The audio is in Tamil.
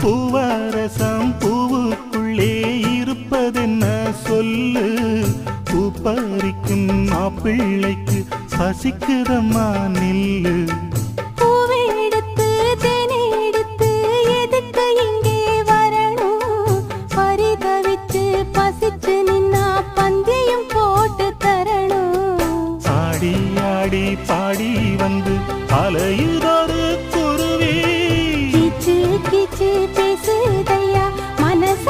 பூவரசம் பூவுக்குள்ளே இருப்பதென்ன சொல்லு பூப்பறிக்கும் மாப்பிள்ளைக்கு பசிக்குதம்மா நில்லு பூவெடுத்து தேனெடுத்து எதுக்கு இங்கே வரணும் பரிதவிச்சு பசிச்சு நின்னா பந்தியும் போட்டு தரணும் ஆடி ஆடி பாடி வந்து அலையுதொரு குருவி கீச்சு கீச்சு பேசுதையா மனச